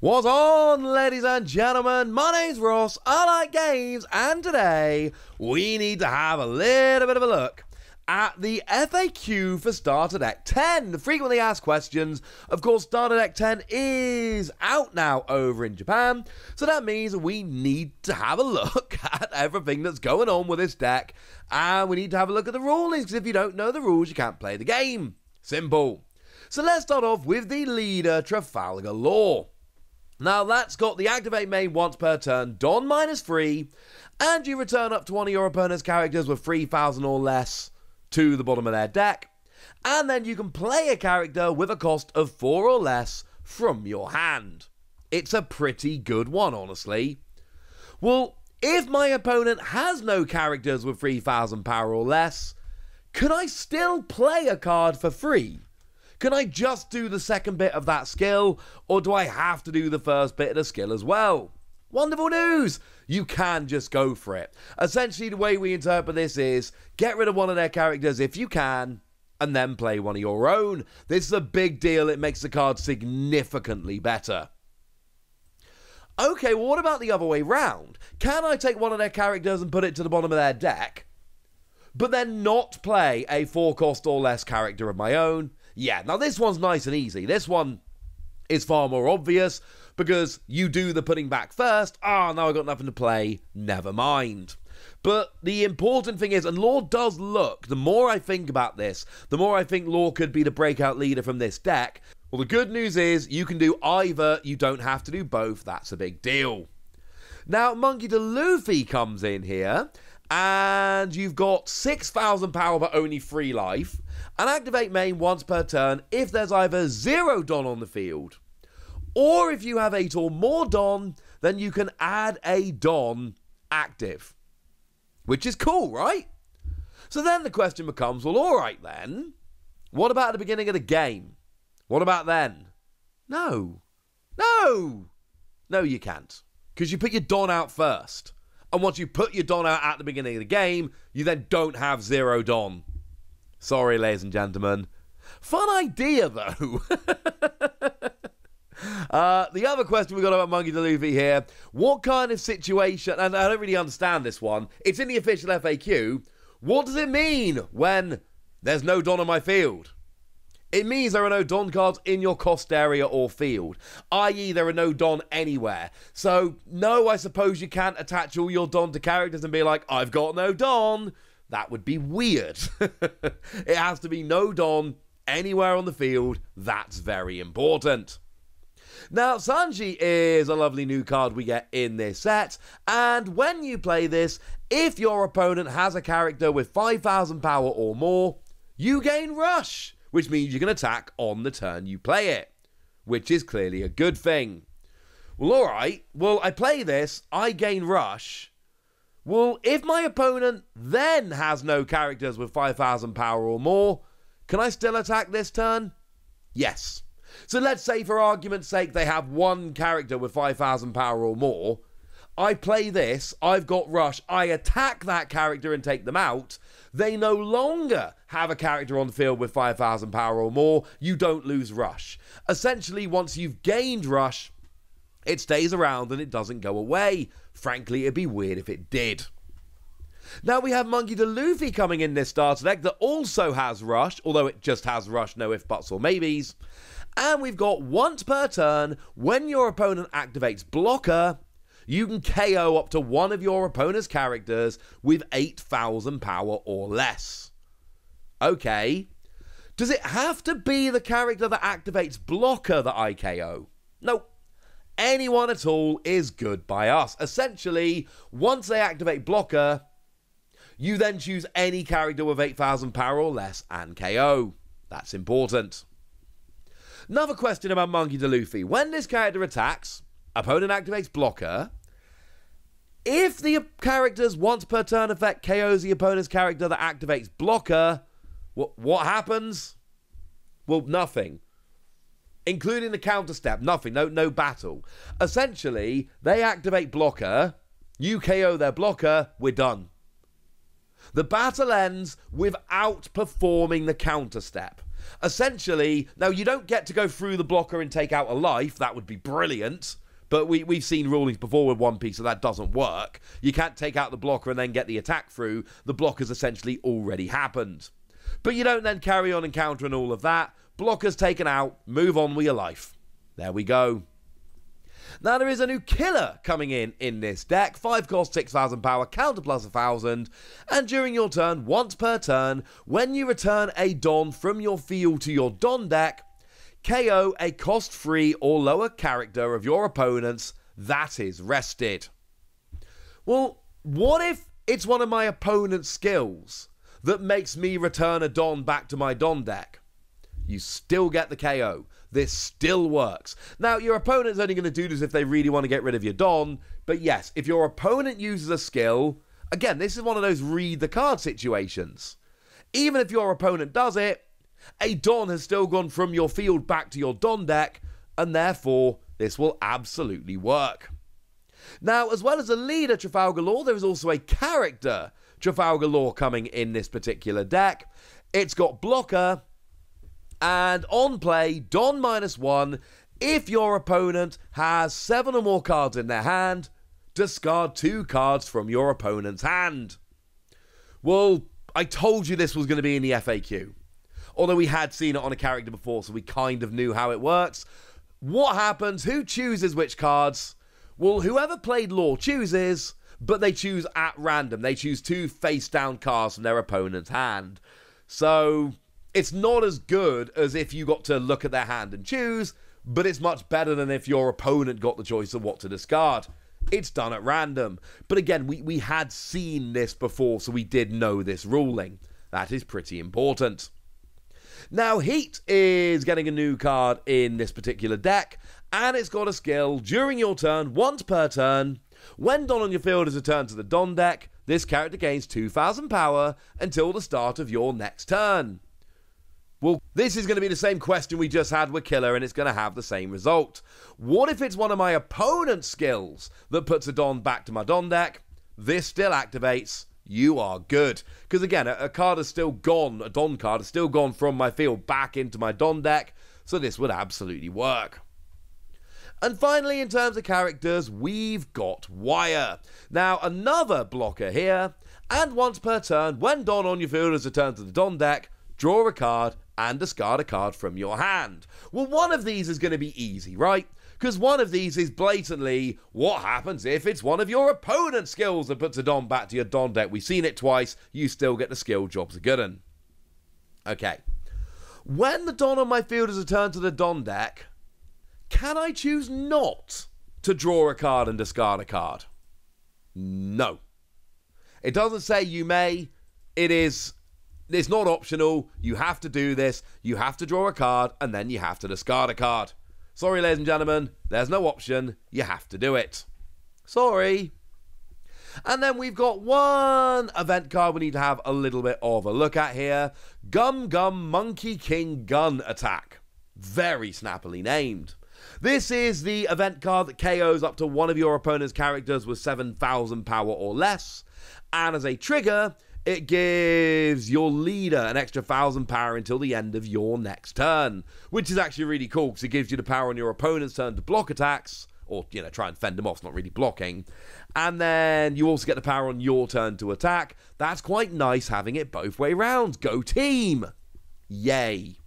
What's on, ladies and gentlemen? My name's Ross, I like games, and today we need to have a little bit of a look at the FAQ for Starter Deck 10, the frequently asked questions. Of course, Starter Deck 10 is out now over in Japan, so that means we need to have a look at everything that's going on with this deck, and we need to have a look at the rulings, because if you don't know the rules, you can't play the game. Simple. So let's start off with the leader, Trafalgar Law. Now, that's got the activate main once per turn, Don -3, and you return up to one of your opponent's characters with 3,000 or less to the bottom of their deck, and then you can play a character with a cost of 4 or less from your hand. It's a pretty good one, honestly. Well, if my opponent has no characters with 3,000 power or less, can I still play a card for free? Can I just do the second bit of that skill, or do I have to do the first bit of the skill as well? Wonderful news! You can just go for it. Essentially, the way we interpret this is, get rid of one of their characters if you can, and then play one of your own. This is a big deal. It makes the card significantly better. Okay, well, what about the other way round? Can I take one of their characters and put it to the bottom of their deck, but then not play a 4-cost or less character of my own? Yeah, now this one's nice and easy. This one is far more obvious because you do the putting back first. Now I've got nothing to play. Never mind. But the important thing is, and Law does look, the more I think about this, the more I think Law could be the breakout leader from this deck. Well, the good news is you can do either. You don't have to do both. That's a big deal. Now, Monkey D. Luffy comes in here, and you've got 6,000 power but only 3 life, and activate main once per turn if there's either 0 Don on the field, or if you have 8 or more Don, then you can add a Don active, which is cool, right? So then the question becomes, well, alright then, what about at the beginning of the game? What about then? No, you can't, because you put your Don out first. And once you put your Don out at the beginning of the game, you then don't have 0 Don. Sorry, ladies and gentlemen. Fun idea, though. The other question we got about Monkey D. Luffy here. What kind of situation, and I don't really understand this one. It's in the official FAQ. What does it mean when there's no Don on my field? It means there are no Don cards in your cost area or field, i.e. there are no Don anywhere. So, no, I suppose you can't attach all your Don to characters and be like, I've got no Don. That would be weird. It has to be no Don anywhere on the field. That's very important. Now, Sanji is a lovely new card we get in this set, and when you play this, if your opponent has a character with 5,000 power or more, you gain Rush, which means you can attack on the turn you play it, which is clearly a good thing. Well, alright, well, I play this, I gain Rush. Well, if my opponent then has no characters with 5,000 power or more, can I still attack this turn? Yes. So let's say, for argument's sake, they have one character with 5,000 power or more. I play this, I've got Rush, I attack that character and take them out. They no longer have a character on the field with 5,000 power or more. You don't lose Rush. Essentially, once you've gained Rush, it stays around and it doesn't go away. Frankly, it'd be weird if it did. Now we have Monkey D. Luffy coming in this starter deck that also has Rush, although it just has Rush, no if, buts, or maybes. And we've got once per turn, when your opponent activates Blocker, you can KO up to one of your opponent's characters with 8,000 power or less. Okay. Does it have to be the character that activates Blocker that I KO? Nope. Anyone at all is good by us. Essentially, once they activate Blocker, you then choose any character with 8,000 power or less and KO. That's important. Another question about Monkey D. Luffy. When this character attacks, opponent activates Blocker. If the character's once per turn effect KOs the opponent's character that activates Blocker, what happens? Well, nothing. Including the counter step, nothing, no battle. Essentially, they activate Blocker, you KO their Blocker, we're done. The battle ends without performing the counter step. Essentially, now you don't get to go through the blocker and take out a life. That would be brilliant. But we've seen rulings before with One Piece, so that doesn't work. You can't take out the blocker and then get the attack through. The blocker's essentially already happened. But you don't then carry on encountering all of that. Blocker's taken out. Move on with your life. There we go. Now there is a new killer coming in this deck. 5 cost, 6,000 power, counter plus 1,000. And during your turn, once per turn, when you return a Don from your field to your Don deck, KO a cost-free or lower character of your opponent's that is rested. Well, what if it's one of my opponent's skills that makes me return a Don back to my Don deck? You still get the KO. This still works. Now, your opponent's only going to do this if they really want to get rid of your Don, but yes, if your opponent uses a skill, again, this is one of those read the card situations. Even if your opponent does it, a Don has still gone from your field back to your Don deck, and therefore, this will absolutely work. Now, as well as a leader, Trafalgar Law, there is also a character, Trafalgar Law, coming in this particular deck. It's got blocker, and on play, Don -1, if your opponent has 7 or more cards in their hand, discard 2 cards from your opponent's hand. Well, I told you this was going to be in the FAQ. Although we had seen it on a character before, so we kind of knew how it works. What happens? Who chooses which cards? Well, whoever played Law chooses, but they choose at random. They choose 2 face-down cards from their opponent's hand. So, it's not as good as if you got to look at their hand and choose, but it's much better than if your opponent got the choice of what to discard. It's done at random. But again, we had seen this before, so we did know this ruling. That is pretty important. Now, Heat is getting a new card in this particular deck, and it's got a skill. During your turn, once per turn, when Don on your field is returned to the Don deck, this character gains 2,000 power until the start of your next turn. Well, this is going to be the same question we just had with Killer, and it's going to have the same result. What if it's one of my opponent's skills that puts a Don back to my Don deck? This still activates. You are good. Because again, a card has still gone, a Don card has still gone from my field back into my Don deck, so this would absolutely work. And finally, in terms of characters, we've got Wire. Now, another blocker here, and once per turn, when Don on your field is returned to the Don deck, draw a card and discard a card from your hand. Well, one of these is going to be easy, right? Because one of these is blatantly what happens if it's one of your opponent's skills that puts a Don back to your Don deck. We've seen it twice. You still get the skill. Job's a good one. Okay. When the Don on my field is returned to the Don deck, can I choose not to draw a card and discard a card? No. It doesn't say you may. It's not optional. You have to do this. You have to draw a card and then you have to discard a card. Sorry, ladies and gentlemen, there's no option. You have to do it. Sorry. And then we've got one event card we need to have a little bit of a look at here. Gum Gum Monkey King Gun Attack. Very snappily named. This is the event card that KOs up to one of your opponent's characters with 7,000 power or less. And as a trigger, it gives your leader an extra 1,000 power until the end of your next turn, which is actually really cool because it gives you the power on your opponent's turn to block attacks, or, try and fend them off. It's not really blocking. And then you also get the power on your turn to attack. That's quite nice having it both way round. Go team! Yay.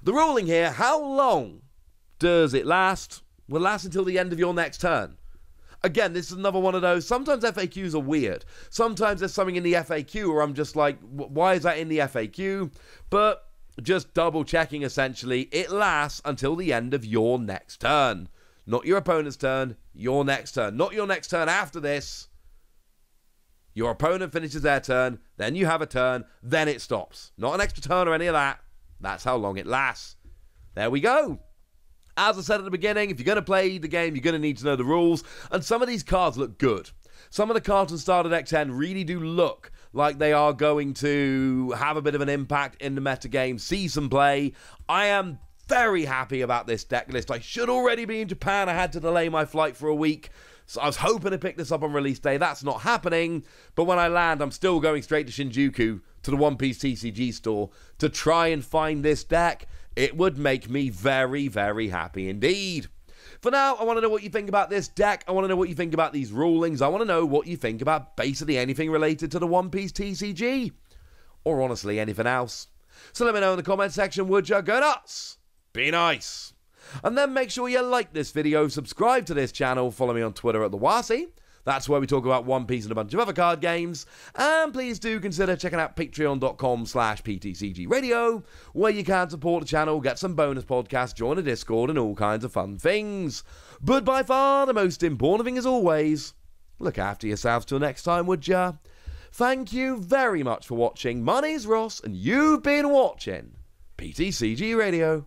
The ruling here, how long does it last? Will last until the end of your next turn. Again, this is another one of those. Sometimes FAQs are weird. Sometimes there's something in the FAQ where I'm just like, why is that in the FAQ? But just double checking, essentially, it lasts until the end of your next turn. Not your opponent's turn, your next turn. Not your next turn after this. Your opponent finishes their turn, then you have a turn, then it stops. Not an extra turn or any of that. That's how long it lasts. There we go. As I said at the beginning, if you're going to play the game, you're going to need to know the rules. And some of these cards look good. Some of the cards in Starter Deck 10 really do look like they are going to have a bit of an impact in the metagame, see some play. I am very happy about this deck list. I should already be in Japan. I had to delay my flight for a week. So I was hoping to pick this up on release day. That's not happening. But when I land, I'm still going straight to Shinjuku, to the One Piece TCG store, to try and find this deck. It would make me very, very happy indeed. For now, I want to know what you think about this deck. I want to know what you think about these rulings. I want to know what you think about basically anything related to the One Piece TCG. Or honestly, anything else. So let me know in the comment section, would you? Go nuts! Be nice! And then make sure you like this video, subscribe to this channel, follow me on Twitter at TheWasi. That's where we talk about One Piece and a bunch of other card games. And please do consider checking out patreon.com/PTCGradio, where you can support the channel, get some bonus podcasts, join a Discord, and all kinds of fun things. But by far, the most important thing as always, look after yourselves till next time, would ya? Thank you very much for watching. My name's Ross, and you've been watching PTCG Radio.